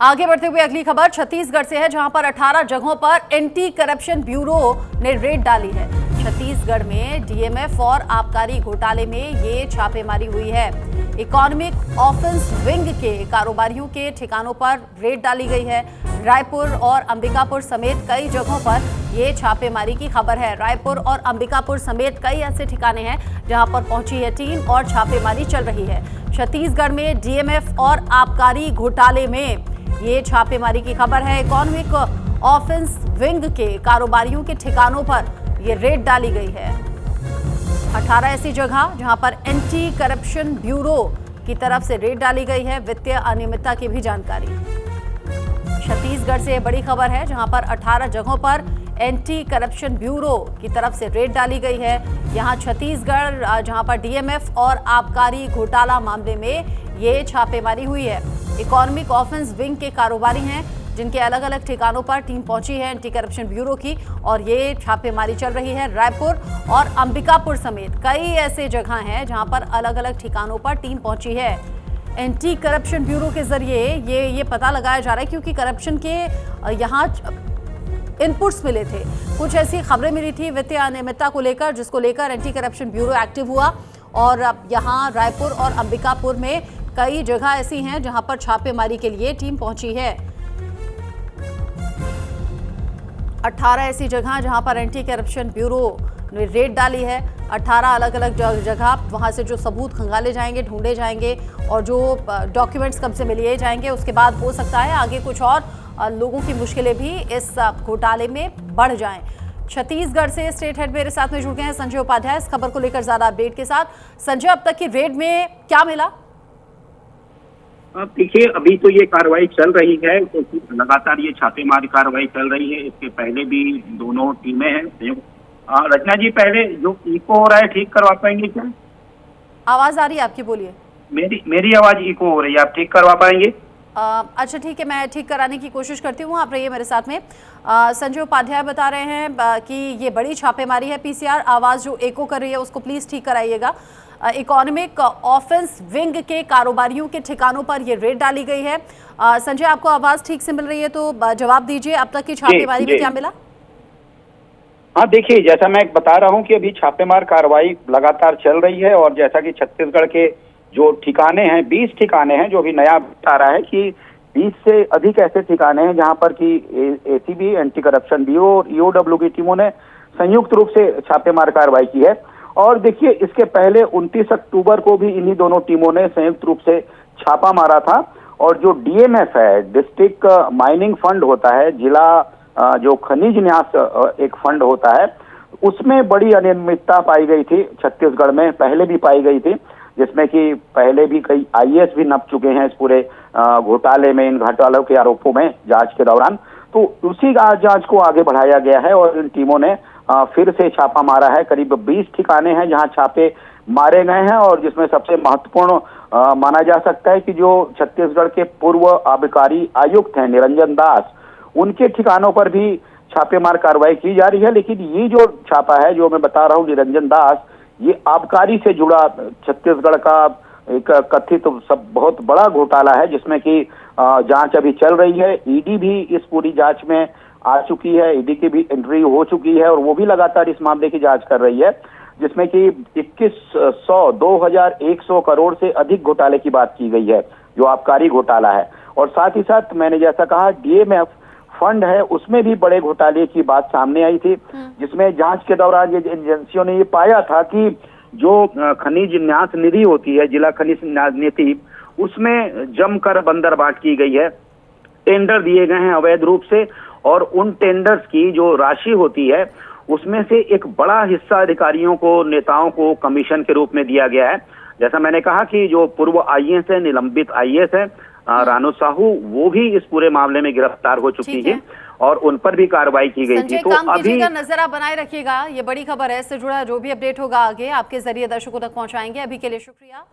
आगे बढ़ते हुए अगली खबर छत्तीसगढ़ से है, जहां पर 18 जगहों पर एंटी करप्शन ब्यूरो ने रेड डाली है। छत्तीसगढ़ में डीएमएफ और आबकारी घोटाले में ये छापेमारी हुई है। इकोनॉमिक ऑफेंस विंग के कारोबारियों के ठिकानों पर रेड डाली गई है। रायपुर और अंबिकापुर समेत कई जगहों पर ये छापेमारी की खबर है। रायपुर और अंबिकापुर समेत कई ऐसे ठिकाने हैं जहां पर पहुंची है टीम और छापेमारी चल रही है। छत्तीसगढ़ में डीएमएफ और आबकारी घोटाले में ये छापेमारी की खबर है। इकोनॉमिक ऑफेंस विंग के कारोबारियों के ठिकानों पर ये रेड डाली गई है। 18 ऐसी जगह जहां पर एंटी करप्शन ब्यूरो की तरफ से रेड डाली गई है। वित्तीय अनियमितता की भी जानकारी। छत्तीसगढ़ से बड़ी खबर है, जहां पर 18 जगहों पर एंटी करप्शन ब्यूरो की तरफ से रेड डाली गई है। यहां छत्तीसगढ़ जहां पर डीएमएफ और आबकारी घोटाला मामले में ये छापेमारी हुई है। इकोनॉमिक ऑफेंस विंग के कारोबारी हैं जिनके अलग अलग ठिकानों पर टीम पहुंची है एंटी करप्शन ब्यूरो की, और ये छापेमारी चल रही है। रायपुर और अंबिकापुर समेत कई ऐसे जगह हैं जहां पर अलग अलग ठिकानों पर टीम पहुंची है। एंटी करप्शन ब्यूरो के जरिए ये पता लगाया जा रहा है, क्योंकि करप्शन के यहाँ इनपुट्स मिले थे, कुछ ऐसी खबरें मिली थी वित्तीय अनियमितता को लेकर, जिसको लेकर एंटी करप्शन ब्यूरो एक्टिव हुआ। और अब यहाँ रायपुर और अंबिकापुर में कई जगह ऐसी हैं जहां पर छापेमारी के लिए टीम पहुंची है। 18 ऐसी जगह जहां पर एंटी करप्शन ब्यूरो ने रेड डाली है। 18 अलग अलग जगह, वहां से जो सबूत खंगाले जाएंगे, ढूंढे जाएंगे और जो डॉक्यूमेंट्स कब से मिले जाएंगे, उसके बाद हो सकता है आगे कुछ और लोगों की मुश्किलें भी इस घोटाले में बढ़ जाएं। छत्तीसगढ़ से स्टेट हेड मेरे साथ में जुड़ गए हैं संजय उपाध्याय, इस खबर को लेकर ज्यादा अपडेट के साथ। संजय, अब तक की रेड में क्या मिला? देखिए, अभी तो ये कार्रवाई चल रही है, तो लगातार ये छापेमारी कार्रवाई चल रही है। इसके पहले भी दोनों टीमें हैं। रचना जी, पहले जो इको हो रहा है ठीक करवा पाएंगे क्या? आवाज आ रही है आपकी, बोलिए। मेरी आवाज इको हो रही है, आप ठीक करवा पाएंगे? अच्छा ठीक है, मैं ठीक कराने की कोशिश करती हूँ, आप रहिए मेरे साथ में। संजय उपाध्याय बता रहे हैं कि ये बड़ी छापेमारी है। पीसीआर आवाज़ जो एको कर रही है उसको प्लीज़ ठीक कराइएगा। इकोनॉमिक ऑफेंस विंग के कारोबारियों के ठिकानों पर ये रेड डाली गई है। संजय, आपको आवाज़ ठीक से मिल रही है तो जवाब दीजिए, अब तक की छापेमारी में क्या मिला? हाँ, देखिए, जैसा मैं बता रहा हूँ कि अभी छापेमार कार्रवाई लगातार चल रही है, और जैसा कि छत्तीसगढ़ के जो ठिकाने हैं, 20 ठिकाने हैं, जो भी नया बता रहा है कि 20 से अधिक ऐसे ठिकाने हैं जहां पर कि एसीबी, एंटी करप्शन ब्यूरो और ईओडब्ल्यू की टीमों ने संयुक्त रूप से छापेमार कार्रवाई की है। और देखिए, इसके पहले 29 अक्टूबर को भी इन्हीं दोनों टीमों ने संयुक्त रूप से छापा मारा था। और जो डीएमएफ है, डिस्ट्रिक्ट माइनिंग फंड होता है, जिला जो खनिज न्यास एक फंड होता है, उसमें बड़ी अनियमितता पाई गई थी। छत्तीसगढ़ में पहले भी पाई गई थी, जिसमें कि पहले भी कई आईएएस भी नप चुके हैं इस पूरे घोटाले में, इन घोटालों के आरोपों में जांच के दौरान। तो उसी जांच को आगे बढ़ाया गया है और इन टीमों ने फिर से छापा मारा है। करीब 20 ठिकाने हैं जहां छापे मारे गए हैं, और जिसमें सबसे महत्वपूर्ण माना जा सकता है कि जो छत्तीसगढ़ के पूर्व आबकारी आयुक्त हैं निरंजन दास, उनके ठिकानों पर भी छापेमार कार्रवाई की जा रही है। लेकिन ये जो छापा है, जो मैं बता रहा हूँ निरंजन दास, ये आबकारी से जुड़ा छत्तीसगढ़ का एक कथित सब बहुत बड़ा घोटाला है, जिसमें कि जांच अभी चल रही है। ईडी भी इस पूरी जांच में आ चुकी है, ईडी की भी एंट्री हो चुकी है, और वो भी लगातार इस मामले की जांच कर रही है, जिसमें कि 2100 करोड़ से अधिक घोटाले की बात की गई है, जो आबकारी घोटाला है। और साथ ही साथ मैंने जैसा कहा, डीएमएफ फंड है, उसमें भी बड़े घोटाले की बात सामने आई थी, जिसमें जांच के दौरान ये एजेंसियों ने ये पाया था कि जो खनिज न्यास निधि होती है, जिला खनिज न्यास नीति, उसमें जमकर बंदरबाट की गई है। टेंडर दिए गए हैं अवैध रूप से, और उन टेंडर्स की जो राशि होती है, उसमें से एक बड़ा हिस्सा अधिकारियों को, नेताओं को कमीशन के रूप में दिया गया है। जैसा मैंने कहा कि जो पूर्व आईएएस है, निलंबित आईएएस है रानू साहू, वो भी इस पूरे मामले में गिरफ्तार हो चुकी है और उन पर भी कार्रवाई की गई थी। तो अभी नजर आप बनाए रखिएगा, ये बड़ी खबर है, इससे जुड़ा जो भी अपडेट होगा आगे आपके जरिए दर्शकों तक पहुंचाएंगे। अभी के लिए शुक्रिया।